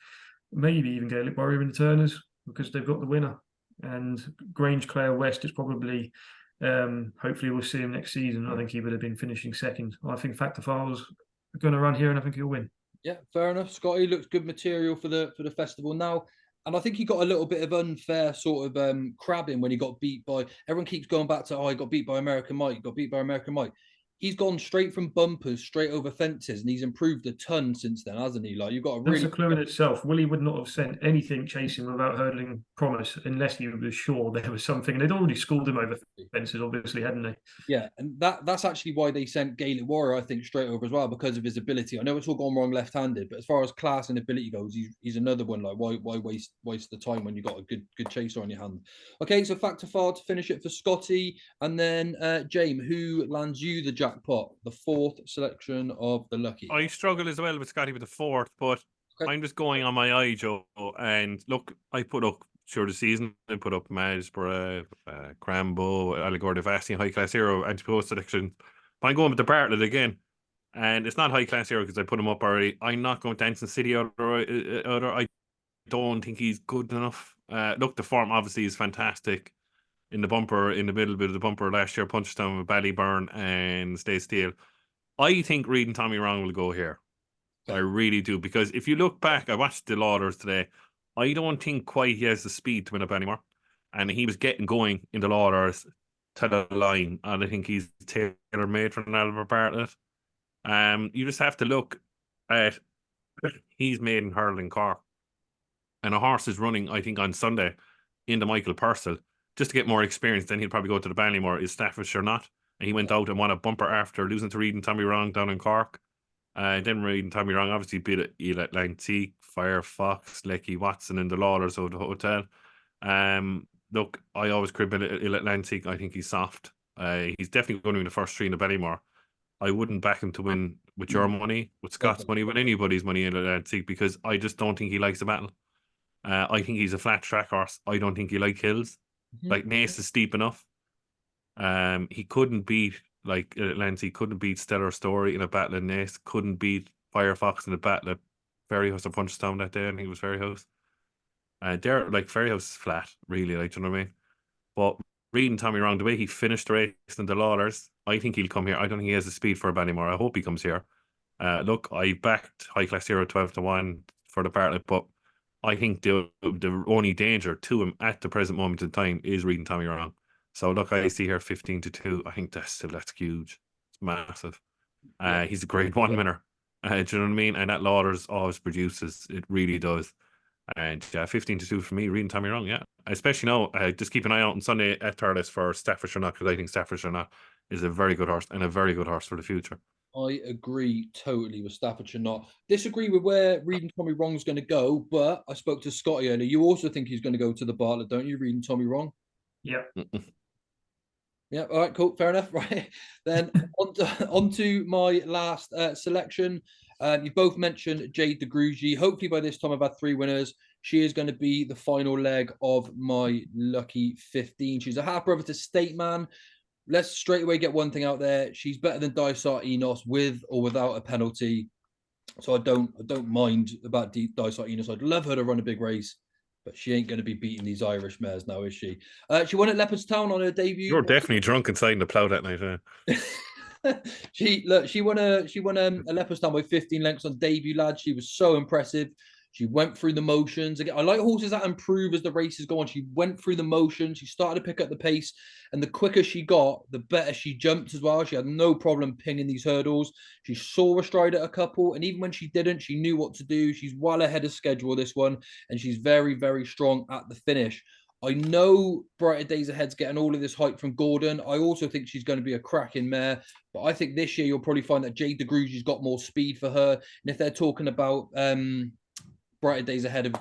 maybe even Gaelic Warrior in the Turners because they've got the winner. And Grange Clare West is probably... hopefully we'll see him next season. I think he would have been finishing second. I think Factor File's going to run here, and I think he'll win. Yeah, fair enough. Scotty looks good material for the festival now. And I think he got a little bit of unfair sort of crabbing when he got beat by... Everyone keeps going back to, he got beat by American Mike, He's gone straight from bumpers, straight over fences, and he's improved a ton since then, hasn't he? Like, you've got a really... That's a clue in itself. Willie would not have sent anything chasing without hurdling Promise unless he was sure there was something. And they'd already schooled him over fences, obviously, hadn't they? Yeah, and that's actually why they sent Gaelic Warrior, I think, straight over as well, because of his ability. I know it's all gone wrong left-handed, but as far as class and ability goes, he's another one. Like, why waste the time when you've got a good chaser on your hand? Okay, so Factor File to finish it for Scotty, and then James, who lands you the jackpot, the 4th selection of the lucky? I struggle as well with Scotty with the 4th, but okay. I'm just going on my eye, Joe. And look, I put up through the season, I put up Magsborough, Crambo, Allegor de Vasti, High Class Hero, anti-post selection. But I'm going with the Bartlett again. And it's not High Class Hero because I put him up already. I'm not going to Dancing City I don't think he's good enough. Look, the form obviously is fantastic. In the middle bit of the bumper last year, Punchestown with Ballyburn and Stay Steel. I think Reed and Tommy Wrong will go here. I really do. Because if you look back, I watched the Lauders today. I don't think quite he has the speed to win up anymore. And he was getting going in the Lauders to the line. And I think he's tailor-made for an Albert Bartlett. You just have to look at he's made in hurling Cork. And a horse is running, I think, on Sunday into Michael Purcell. Just to get more experience, then he'll probably go to the Ballymore. Is Staffordshire not? And he went out and won a bumper after losing to Reed and Tommy Wrong down in Cork. Then Reed and Tommy Wrong obviously beat Elat Lantique, Firefox, Lecky Watson in the Lauders of the hotel. look, I always crib Il Atlantic. I think he's soft. He's definitely going to be the first three in the Ballymore. I wouldn't back him to win with your money, with Scott's money, with anybody's money in Atlantic, because I just don't think he likes a battle. I think he's a flat track horse. I don't think he likes hills. Like Nace is steep enough. He couldn't beat like Atlantic, couldn't beat Stellar Story in a battle in Nace, couldn't beat Firefox in a battle at Ferryhouse or Punchestown that day. I think it was Ferryhouse. They're like Ferryhouse is flat, really, like, do you know what I mean? But reading Tommy wrong, the way he finished the race in the Lawlers, I think he'll come here. I don't think he has the speed for Ballymore. I hope he comes here. Look, I backed High Class Hero 12-1 for the Bartlett, but I think the only danger to him at the present moment in time is reading Tommy wrong. So look, I see here 15-2. I think that's huge. It's massive. He's a grade 1 winner. Do you know what I mean? And that Lauders always produces. It really does. And 15-2 for me, reading Tommy wrong, yeah. Especially now, just keep an eye out on Sunday at Thurles for Staffordshire Knot, because I think Staffordshire Knot is a very good horse and a very good horse for the future. I agree totally with Staffordshire Knot. Disagree with where reading Tommy wrong's going to go, but I spoke to Scotty earlier. You also think he's going to go to the Bartlett, don't you? Reading Tommy wrong. Yeah. Yeah. All right. Cool. Fair enough. Right. Then on to my last selection. You both mentioned Jade de Grugy. Hopefully by this time I've had 3 winners. She is going to be the final leg of my lucky 15. She's a half brother to State Man. Let's straight away get one thing out there. She's better than Dysart Enos with or without a penalty. So I don't mind about Dysart Enos. I'd love her to run a big race, but she ain't going to be beating these Irish mares now, is she? She won at Leopardstown on her debut. You're definitely drunk inside in the plough that night, She won a Leopardstown by 15 lengths on debut, lad. She was so impressive. She went through the motions. Again, I like horses that improve as the races go on. She went through the motions. She started to pick up the pace. And the quicker she got, the better she jumped as well. She had no problem pinging these hurdles. She saw a stride at a couple. And even when she didn't, she knew what to do. She's well ahead of schedule, this one. And she's very, very strong at the finish. I know Brighter Days Ahead's getting all of this hype from Gordon. I also think she's going to be a cracking mare. But I think this year you'll probably find that Jade de Grugy's got more speed for her. And if they're talking about Brighter Days Ahead of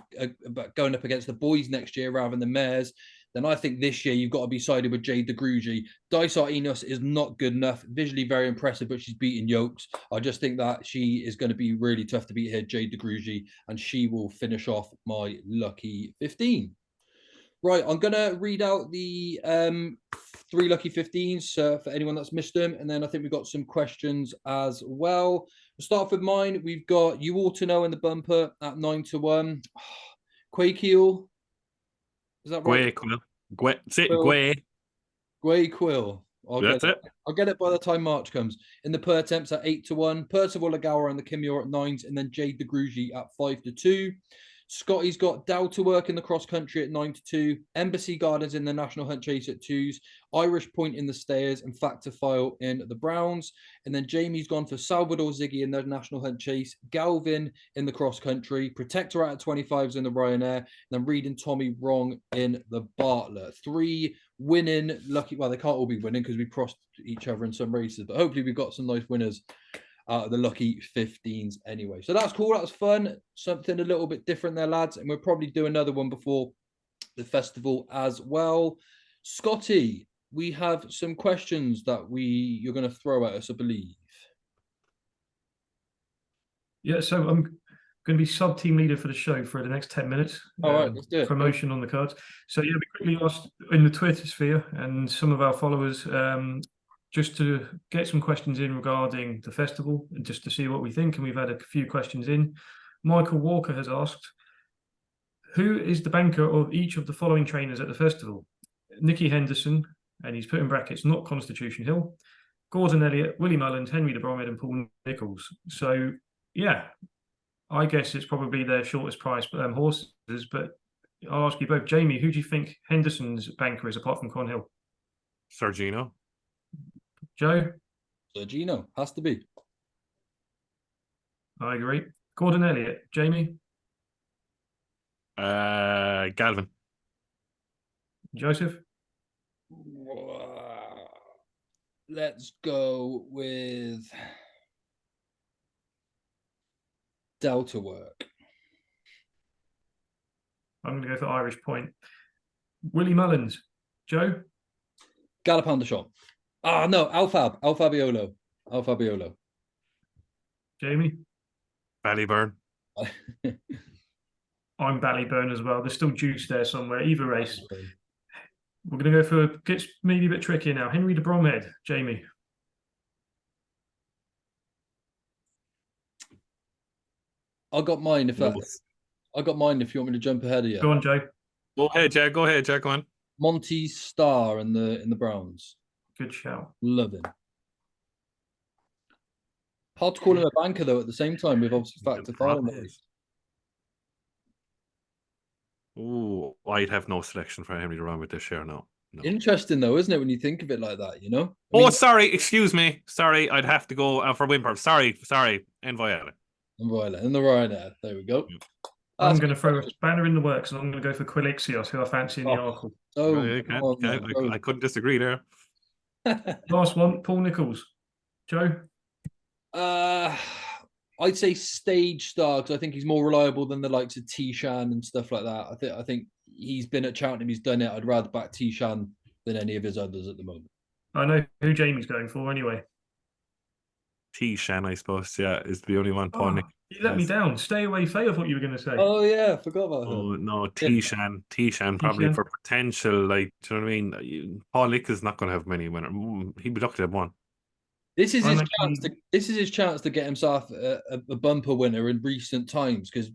going up against the boys next year rather than the mares, then I think this year you've got to be sided with Jade de Grugy. Dysart Enos is not good enough. Visually very impressive, but she's beating yokes. I just think that she is going to be really tough to beat here, Jade de Grugy, and she will finish off my lucky 15. Right, I'm going to read out the 3 lucky 15s for anyone that's missed them. And then I think we've got some questions as well. We'll start with mine. We've got You Ought to Know in the bumper at 9-1. Quakeal. Is that right? Gway Quill. I'll get it by the time March comes. In the per temps at 8-1. Percival Lagawa and the Kimura at 9s. And then Jade de Grugy at 5-2. Scotty's got Dow to work in the cross country at 9-2, Embassy Gardens in the National Hunt Chase at 2s, Irish Point in the Stayers, and Factor File in the Browns. And then Jamie's gone for Salvador Ziggy in the National Hunt Chase, Galvin in the cross country, Protectorate at 25s in the Ryanair, and then reading Tommy wrong in the Bartlett. 3 winning lucky. Well, they can't all be winning because we crossed each other in some races, but hopefully we've got some nice winners out of the lucky 15s anyway. So that's cool. That was fun. Something a little bit different there, lads. And we'll probably do another one before the festival as well. Scotty, we have some questions that you're going to throw at us, I believe. Yeah, so I'm going to be sub-team leader for the show for the next 10 minutes. All right, let's do it. Promotion on the cards. So yeah, we quickly asked in the Twitter sphere and some of our followers just to get some questions in regarding the festival and just to see what we think. And we've had a few questions in. Michael Walker has asked, who is the banker of each of the following trainers at the festival? Nicky Henderson, and he's put in brackets, not Constitution Hill, Gordon Elliott, Willie Mullins, Henry de Bromhead, and Paul Nichols. So, yeah, I guess it's probably their shortest price horses, but I'll ask you both. Jamie, who do you think Henderson's banker is apart from Cornhill? Sergino. Joe? Sergino, has to be. I agree. Gordon Elliott. Jamie? Galvin. Joseph? Let's go with Delta Work. I'm going to go for Irish Point. Willie Mullins. Joe? Galopin de Champ. Ah, no, Alfabiolo. Jamie? Ballyburn. I'm Ballyburn as well. There's still juice there somewhere. Either race. We're going to go for, gets maybe a bit trickier now. Henry de Bromhead. Jamie? I got mine if you want me to jump ahead of you. Go on, Joe. Go ahead, Jack. Go on. Monty Starr in the Browns. Good shout. Love him. Hard to call him a banker though. At the same time, we've obviously factor five. Oh, I'd have no selection for Henry to run with this year. No. Interesting though, isn't it, when you think of it like that? You know. Sorry. Excuse me. Sorry, I'd have to go for Wimper. Sorry. And Violet. And the Ryanair. There we go. I'm going to throw a spanner in the works, and I'm going to go for Quilixios, who I fancy in the Arkle. I couldn't disagree there. Last one, Paul Nicholls. Joe? I'd say Stage Star, because I think he's more reliable than the likes of Tishan and stuff like that. I think he's been at Cheltenham, he's done it. I'd rather back Tishan than any of his others at the moment. I know who Jamie's going for anyway. Tishan, I suppose, is the only one. Paul Nicholls. You let me down. Stay away, Faye, I thought you were going to say. Oh, yeah, I forgot about him. Oh, no, Tishan probably for potential, like, do you know what I mean? Paul Nicholls is not going to have many winners. He'd be lucky to have one. This is his chance to get himself a bumper winner in recent times, because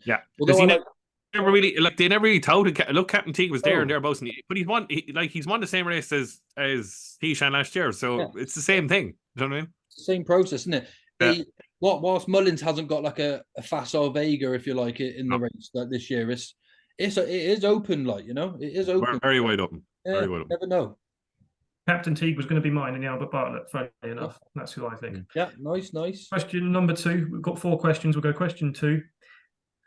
never really, like, they never really touted. Look, Captain Teague was there and thereabouts, but he's won the same race as Tishan last year, so it's the same thing. Do you know what I mean? It's the same process, isn't it? Whilst Mullins hasn't got like a facile Vega, if you like, it in the race like this year, it is open, like, you know, it is open, very wide open. Yeah, very wide open. Never know. Captain Teague was going to be mine in the Albert Bartlett, funny enough. That's who I think. Yeah, nice. Question number 2. We've got 4 questions. We'll go question 2.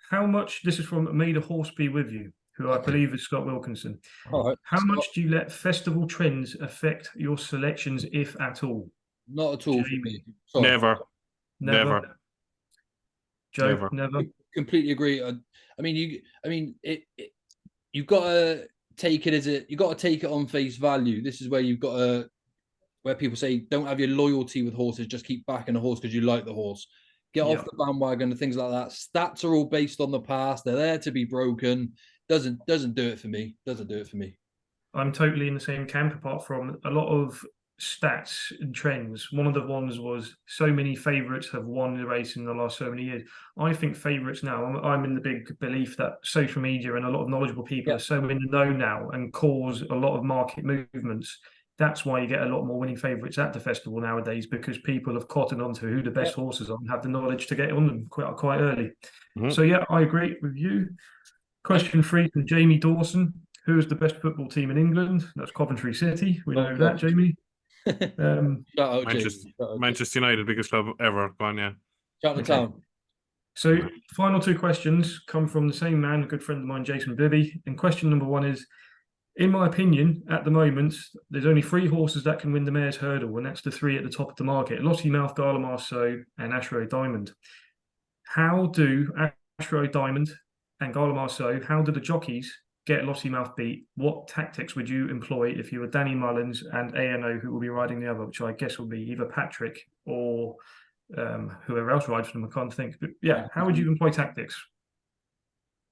How much, this is from May the Horse Be With You, who I believe is Scott Wilkinson. All right. How much do you let festival trends affect your selections, if at all? Not at all for me. Never. Joe, never. Completely agree. You've got to take it you got to take it on face value. This is where you've got to, where people say don't have your loyalty with horses, just keep backing a horse because you like the horse. Get off the bandwagon and things like that. Stats are all based on the past. They're there to be broken. Doesn't do it for me. I'm totally in the same camp, apart from a lot of stats and trends. One of the ones was so many favourites have won the race in the last so many years. I think favourites now, I'm in the big belief that social media and a lot of knowledgeable people are so in the know now and cause a lot of market movements. That's why you get a lot more winning favourites at the festival nowadays, because people have cottoned onto who the best horses are and have the knowledge to get on them quite early. So I agree with you. Question 3 from Jamie Dawson. Who is the best football team in England? That's Coventry City. We know that, Jamie. Manchester United, biggest club ever. Go on, yeah. Cheltenham Town. So, final 2 questions come from the same man, a good friend of mine, Jason Bibby. And question number 1 is, in my opinion, at the moment, there's only 3 horses that can win the Mayor's Hurdle, and that's the 3 at the top of the market: Lossiemouth, Gala Marceau, and Ashrow Diamond. How do Ashrow Diamond and Gala Marceau, how do the jockeys get Lossiemouth beat? What tactics would you employ if you were Danny Mullins and ANO, who will be riding the other, which I guess will be either Patrick or whoever else rides for them? I can't think. But how would you employ tactics?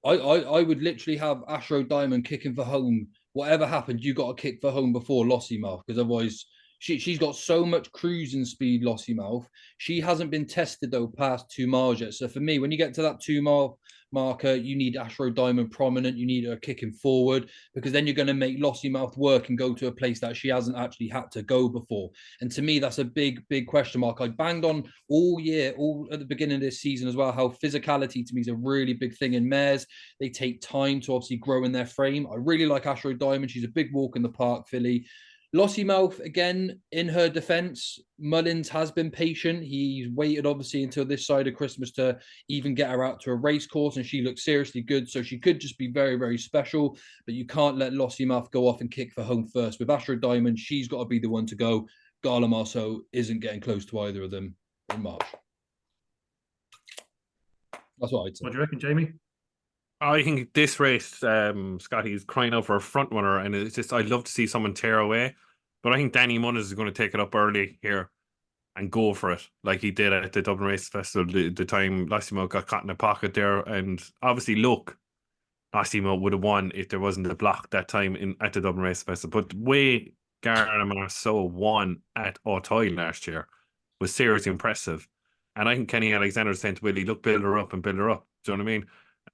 I would literally have Ashrow Diamond kicking for home. Whatever happened, you got to kick for home before Lossiemouth, because otherwise she's got so much cruising speed, Lossiemouth. She hasn't been tested though past 2 miles yet. So for me, when you get to that 2 mile marker, you need Ashrow Diamond prominent. You need her kicking forward, because then you're going to make Lossiemouth work and go to a place that she hasn't actually had to go before. And to me, that's a big question mark. I banged on all year, all at the beginning of this season as well, how physicality to me is a really big thing in mares. They take time to obviously grow in their frame. I really like Ashrow Diamond. She's a big walk in the park filly. Lossiemouth, again, in her defence, Mullins has been patient. He's waited, obviously, until this side of Christmas to even get her out to a race course, and she looks seriously good. So she could just be very, very special, but you can't let Lossiemouth go off and kick for home first. With Ashrow Diamond, she's got to be the one to go. Gala Marceau isn't getting close to either of them in March. That's what I'd say. What do you reckon, Jamie? I think this race, Scotty is crying out for a front runner, and it's just I'd love to see someone tear away. But I think Danny Munners is going to take it up early here and go for it, like he did at the Dublin Race Festival. The time Lassimo got caught in a pocket there, and obviously, look, Lassimo would have won if there wasn't a block that time at the Dublin Race Festival. But the way Garner Marceau won at Auteuil last year was seriously impressive. And I think Kenny Alexander said to Willie, look, build her up and build her up. Do you know what I mean?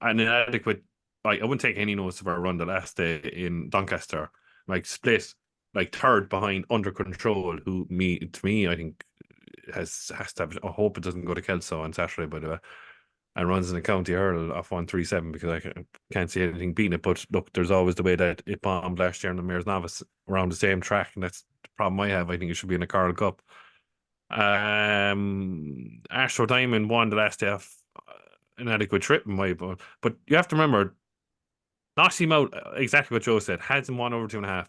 An inadequate, like, I wouldn't take any notice of our run the last day in Doncaster. Like, split, like, third behind Under Control, who, to me, I think has to have, I hope it doesn't go to Kelso on Saturday, by the way, and runs in the county hurl off 137, because I can't see anything beating it. But look, there's always the way that it bombed last year in the Mayor's Novice around the same track, and that's the problem I have. I think it should be in the Carl Cup. Astro Diamond won the last day off an adequate trip in my book, but you have to remember, Nossie Mount, exactly what Joe said, hasn't won over 2.5.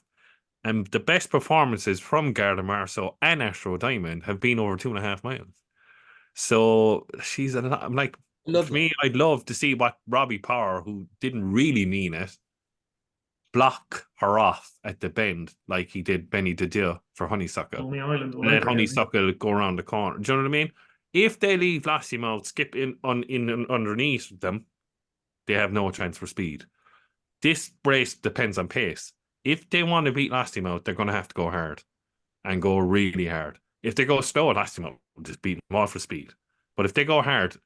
And the best performances from Garda Marceau and Astro Diamond have been over 2.5 miles. So she's I'm like, Love for me, I'd love to see what Robbie Power, who didn't really mean it, block her off at the bend like he did Benny Didier for Honeysuckle. On the island, And let Honeysuckle go around the corner. Do you know what I mean? If they leave Lassie Mouth skip in underneath them, they have no chance for speed. This race depends on pace. If they want to beat Lassie Mouth, they're going to have to go hard and go really hard. If they go slow, Lassie Mouth will just beat them all for speed. But if they go hard,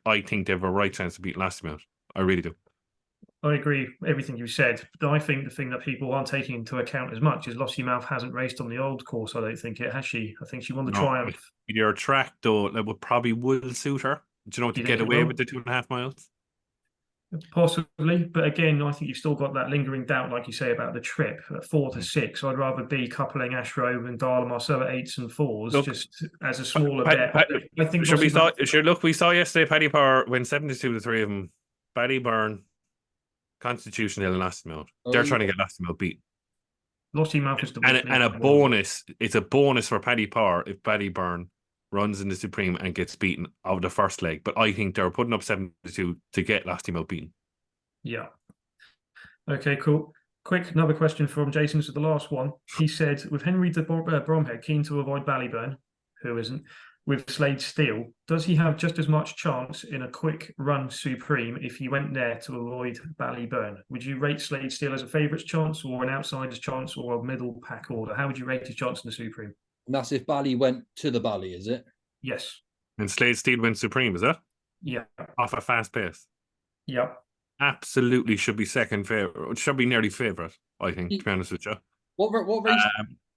I think they have a right chance to beat Lassie Mouth. I really do. I agree with everything you said, but I think the thing that people aren't taking into account as much is Lossie Mouth hasn't raced on the old course. I don't think it has. She, I think she won the Triumph. Your track though, that will suit her. Do you know, to get away with the 2.5 miles? Possibly, but again, I think you've still got that lingering doubt, like you say, about the trip at 4 to 6. I'd rather be coupling Ashro and Darla Marceau at 8s and 4s, look, just as a smaller bet. I think we saw yesterday Paddy Power win 72 to 3 of them. Paddy Byrne, Constitution Hill, and Lastimouth. They're trying to get Lastimouth beat. Lossie Mouth is the and a bonus. It's a bonus for Paddy Power if Paddy Byrne runs in the Supreme and gets beaten out of the first leg. But I think they're putting up 72 to get Lastimouth beaten. Yeah. Okay, cool. Quick, another question from Jason. So the last one. He said, with Henry de Bromhead keen to avoid Ballyburn, who isn't, with Slade Steele, does he have just as much chance in a quick run Supreme if he went there to avoid Ballyburn? Would you rate Slade Steele as a favourites chance or an outsider's chance or a middle pack order? How would you rate his chance in the Supreme? And that's if Bally went to the Bally, is it? Yes. And Slade Steele wins Supreme, is it? Yeah. Off a fast pace. Yeah. Absolutely should be second favourite. It should be nearly favourite, I think, to be honest with you. What race?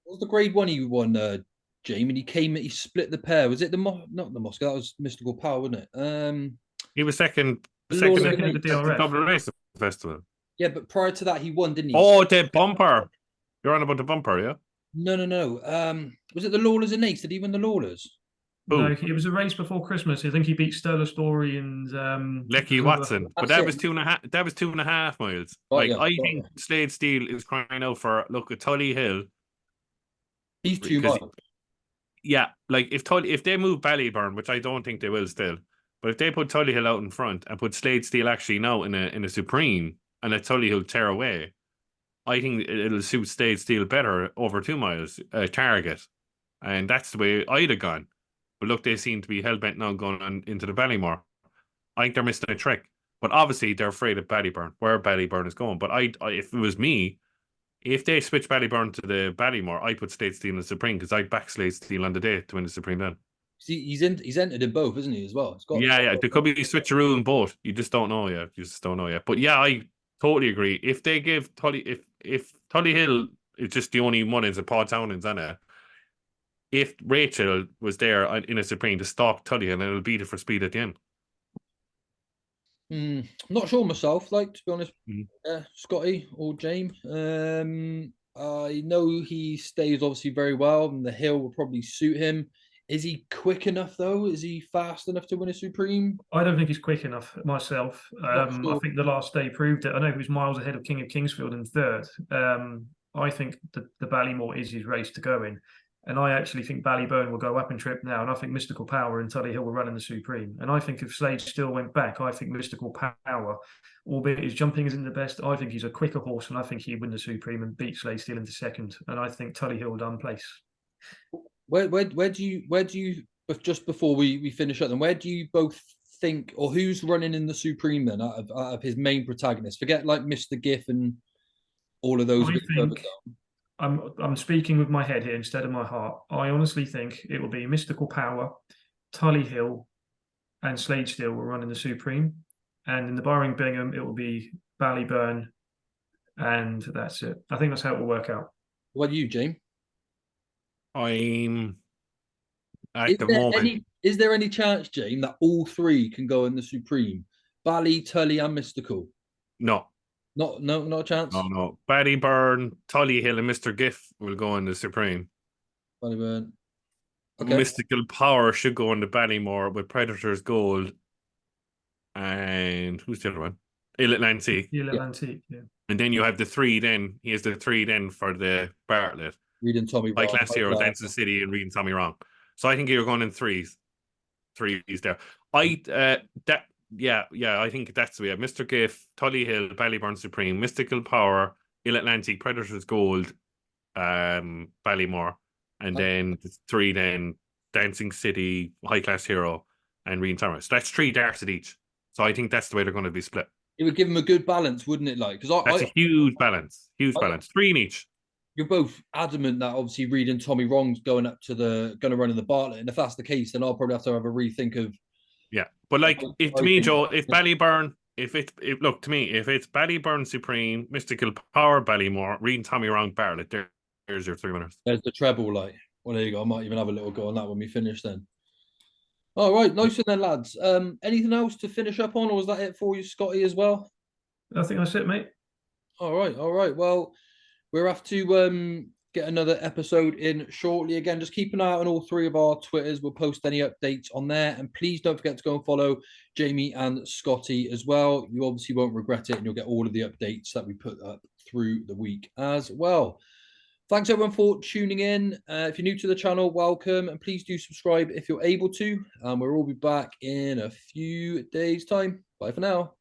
What was the grade 1 he won, Jamie? He split the pair. Was it not the Moscow? That was Mystical Power, wasn't it? He was second at the DRF. Dublin Race Festival. Yeah, but prior to that, he won, didn't he? Oh, the bumper. You're on about the bumper, yeah? No. Was it the Lawlers and Ace? Did he win the Lawlers? No, it was a race before Christmas. I think he beat Sterling Story and Lecky Watson. But that was 2.5. That was 2.5 miles. I think Slade Steele is crying out for a Tully Hill. He's 2 miles. Yeah, like if they move Ballyburn, which I don't think they will still, but if they put Tully Hill out in front and put Slade Steele actually now in a Supreme and let Tully Hill tear away, I think it'll suit Slade Steele better over 2 miles target, and that's the way I'd have gone. But look, they seem to be hell-bent now going on into the Ballymore. I think they're missing a trick. But obviously, they're afraid of Ballyburn, where Ballyburn is going. But if it was me, if they switch Ballyburn to the Ballymore, I'd put Slade Steele in the Supreme, because I'd back Slade Steele on the day to win the Supreme then. See, he's entered in both, isn't he, as well? Yeah. There could be a switcheroo in both. You just don't know yet. But yeah, I totally agree. If they give Tully... If Tully Hill is just the only one is a Paul Townend's on it, if Rachel was there in a Supreme to stop Tully Hill, and it'll beat it for speed at the end. I'm not sure myself, to be honest, Scotty or James. I know he stays obviously very well, and the hill will probably suit him. Is he quick enough, though? Is he fast enough to win a Supreme? I don't think he's quick enough myself. I think the last day proved it. I know he was miles ahead of King of Kingsfield in third. I think the Ballymore is his race to go in. And I actually think Ballyburn will go up in trip now. And I think Mystical Power and Tully Hill will run in the Supreme. And I think if Slade still went back, I think Mystical Power, albeit his jumping isn't the best, I think he's a quicker horse. And I think he'd win the Supreme and beat Slade Steele into second. And I think Tully Hill will done place. Where do you just before we finish up then, where do you both think, or who's running in the Supreme then out of his main protagonists? Forget like Mr. Giff and all of those. I think I'm speaking with my head here instead of my heart. I honestly think it will be Mystical Power, Tully Hill, and Slade Steele will run in the Supreme. And in the Barring Bingham, it will be Ballyburn, and that's it. I think that's how it will work out. What do you, James? I'm at the moment. Is there any chance, James, that all three can go in the Supreme? Bally, Tully, and Mystical? No. Not a chance? No. Ballyburn, Tully Hill, and Mr. Giff will go in the Supreme. Ballyburn. Okay. Mystical Power should go into Ballymore with Predators Gold. And who's the other one? Il Atlantique. Il Atlantique, yeah. And then you have the three then. He has the three then for the Bartlett. Reed and Tommy High Class Hero, Dancing City, and Reed and Tommy Wrong. So I think you're going in threes. Threes there. I think that's the way. Mr. Giff, Tully Hill, Ballyburn Supreme, Mystical Power, Il Atlantique, Predators Gold, Ballymore, and then the three then Dancing City, High Class Hero, and Reed and Tommy. So that's 3 darts at each. So I think that's the way they're going to be split. It would give them a good balance, wouldn't it? Like, because that's a huge balance. Huge balance. 3 in each. You're both adamant that obviously Reed and Tommy Wrong's going to run in the Bartlett, and if that's the case, then I'll probably have to have a rethink of. Yeah, but like if to me, Joe, if Ballyburn, if it's Ballyburn Supreme, Mystical Power, Ballymore, Reed and Tommy Wrong, Bartlett, there's your 3 winners. There's the treble, like. Well, there you go. I might even have a little go on that when we finish then. All right, nice one then, lads. Anything else to finish up on, or was that it for you, Scotty, as well? I think that's it, mate. All right. Well, we'll have to get another episode in shortly. Again, just keep an eye out on all 3 of our Twitters. We'll post any updates on there. And please don't forget to go and follow Jamie and Scotty as well. You obviously won't regret it, and you'll get all of the updates that we put up through the week as well. Thanks, everyone, for tuning in. If you're new to the channel, welcome. And please do subscribe if you're able to. We'll all be back in a few days' time. Bye for now.